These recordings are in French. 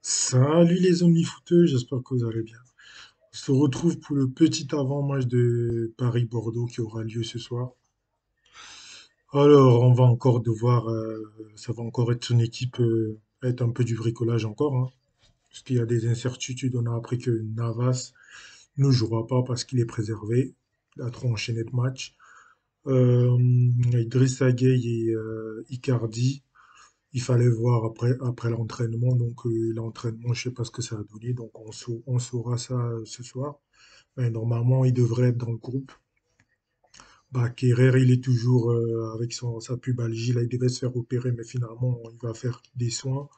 Salut les omnifooteux, j'espère que vous allez bien. On se retrouve pour le petit avant-match de Paris-Bordeaux qui aura lieu ce soir. Alors, on va encore devoir, ça va encore être une équipe, être un peu du bricolage encore, hein, parce qu'il y a des incertitudes. On a appris que Navas ne jouera pas parce qu'il est préservé. Il a trop enchaîné de matchs. Euh, Idrissa Gueye et Icardi. Il fallait voir après l'entraînement. Donc, l'entraînement, je sais pas ce que ça a donné. Donc, on saura ça ce soir. Mais normalement, il devrait être dans le groupe. Bah, Kerrer, il est toujours avec sa pubalgie. Là, il devait se faire opérer, mais finalement, il va faire des soins.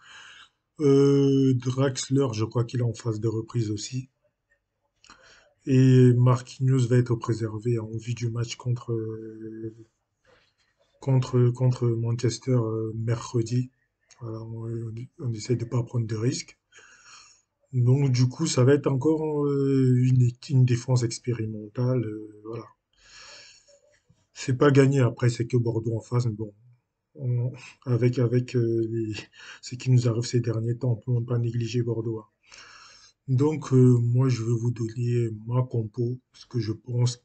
Draxler, je crois qu'il est en phase de reprise aussi. Et Marquinhos va être préservé en vue du match contre Manchester mercredi. Voilà, on essaie de ne pas prendre de risques. Donc du coup, ça va être encore une défense expérimentale. Voilà. C'est pas gagné après, c'est que Bordeaux en face. Mais bon, on- avec ce qui nous arrive ces derniers temps, on peut même pas négliger Bordeaux, hein. Donc moi, je vais vous donner ma compo, ce que je pense,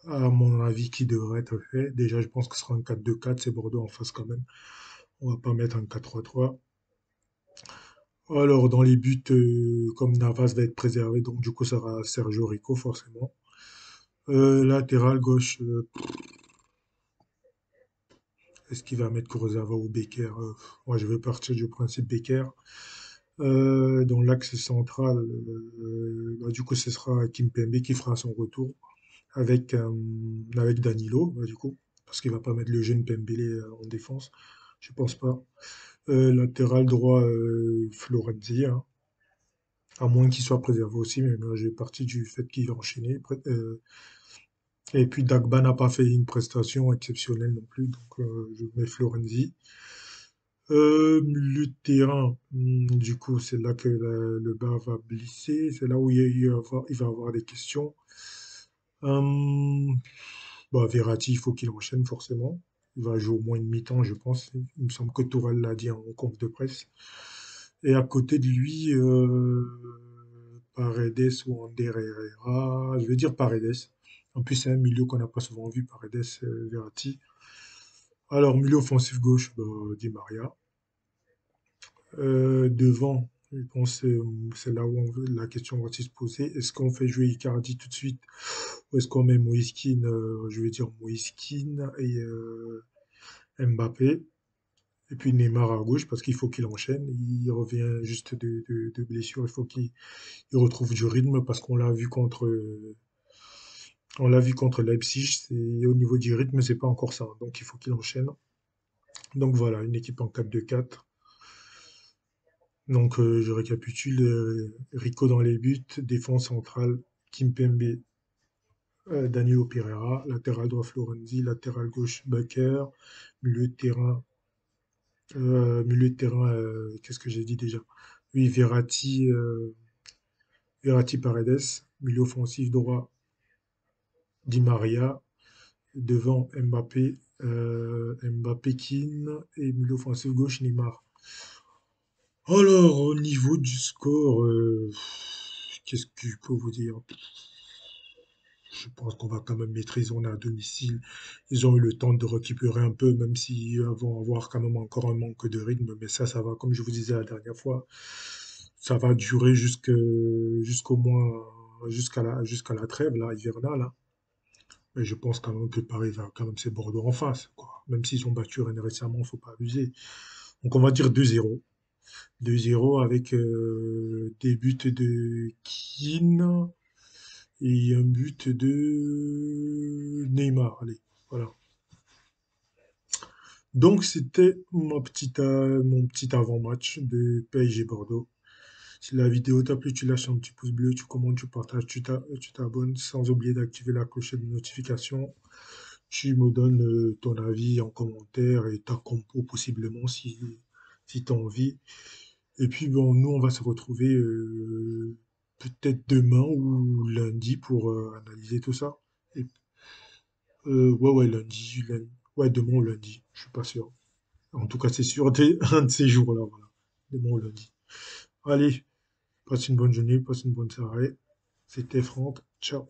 à mon avis, qui devrait être fait. Déjà, je pense que ce sera un 4-2-4, c'est Bordeaux en face quand même. On va pas mettre un 4-3-3. Alors, dans les buts, comme Navas va être préservé, donc du coup, ça sera Sergio Rico, forcément. Latéral gauche, est-ce qu'il va mettre Kurzawa ou Becker? Moi, je vais partir du principe Becker. Dans l'axe central, bah, du coup, ce sera Kimpembe qui fera son retour avec Danilo, bah, du coup, parce qu'il va pas mettre le jeune Pembele en défense. Je pense pas. Latéral droit, Florenzi, hein, à moins qu'il soit préservé aussi, mais moi, j'ai parti du fait qu'il va enchaîner. Et puis Dagba n'a pas fait une prestation exceptionnelle non plus, donc je mets Florenzi. Le terrain, du coup, c'est là que le bas va glisser, c'est là où il va avoir des questions. Hum, Bah, Verratti, il faut qu'il enchaîne forcément. Il va jouer au moins une mi-temps, je pense. Il me semble que Tourelle l'a dit en conf de presse. Et à côté de lui, Paredes ou Ander Herrera, je vais dire Paredes. En plus, c'est un milieu qu'on n'a pas souvent vu, Paredes, Verratti. Alors, milieu offensif gauche, bah, Di Maria. Devant, je pense que c'est là où la question va se poser. Est-ce qu'on fait jouer Icardi tout de suite ou est-ce qu'on met Moïse Kean, je vais dire Moïse Kean et Mbappé et puis Neymar à gauche parce qu'il faut qu'il enchaîne. Il revient juste de blessure. Il faut qu'il retrouve du rythme parce qu'on l'a vu contre Leipzig. Au niveau du rythme, c'est pas encore ça. Donc il faut qu'il enchaîne. Donc voilà, une équipe en 4-2-4. Donc, je récapitule, Rico dans les buts, défense centrale, Kimpembe, Danilo Pereira, latéral droit Florenzi, latéral gauche Bakker, milieu de terrain, qu'est-ce que j'ai dit déjà? Oui, Verratti Paredes, milieu offensif droit Di Maria, devant Mbappé Kean et milieu offensif gauche Neymar. Alors, au niveau du score, qu'est-ce que je peux vous dire? Je pense qu'on va quand même maîtriser. On est à domicile. Ils ont eu le temps de récupérer un peu, même s'ils vont avoir quand même encore un manque de rythme. Mais ça va, comme je vous disais la dernière fois, ça va durer jusqu'au moins, jusqu'à la trêve, là, hivernale, hein. Mais je pense quand même que Paris va quand même c'est Bordeaux en face, quoi. Même s'ils ont battu Rennes récemment, faut pas abuser. Donc on va dire 2-0. 2-0 avec des buts de Keane et un but de Neymar. Allez, voilà. Donc c'était mon petit avant-match de PSG Bordeaux. Si la vidéo t'a plu, tu lâches un petit pouce bleu, tu commentes, tu partages, tu t'abonnes, sans oublier d'activer la clochette de notification. Tu me donnes ton avis en commentaire et ta compo possiblement si tu as envie. Et puis bon, nous on va se retrouver peut-être demain ou lundi pour analyser tout ça. Et, ouais, ouais, lundi, ouais, demain ou lundi, je suis pas sûr. En tout cas, c'est sûr, un de ces jours-là, voilà. Demain ou lundi. Allez, passe une bonne journée, passe une bonne soirée. C'était Franck. Ciao.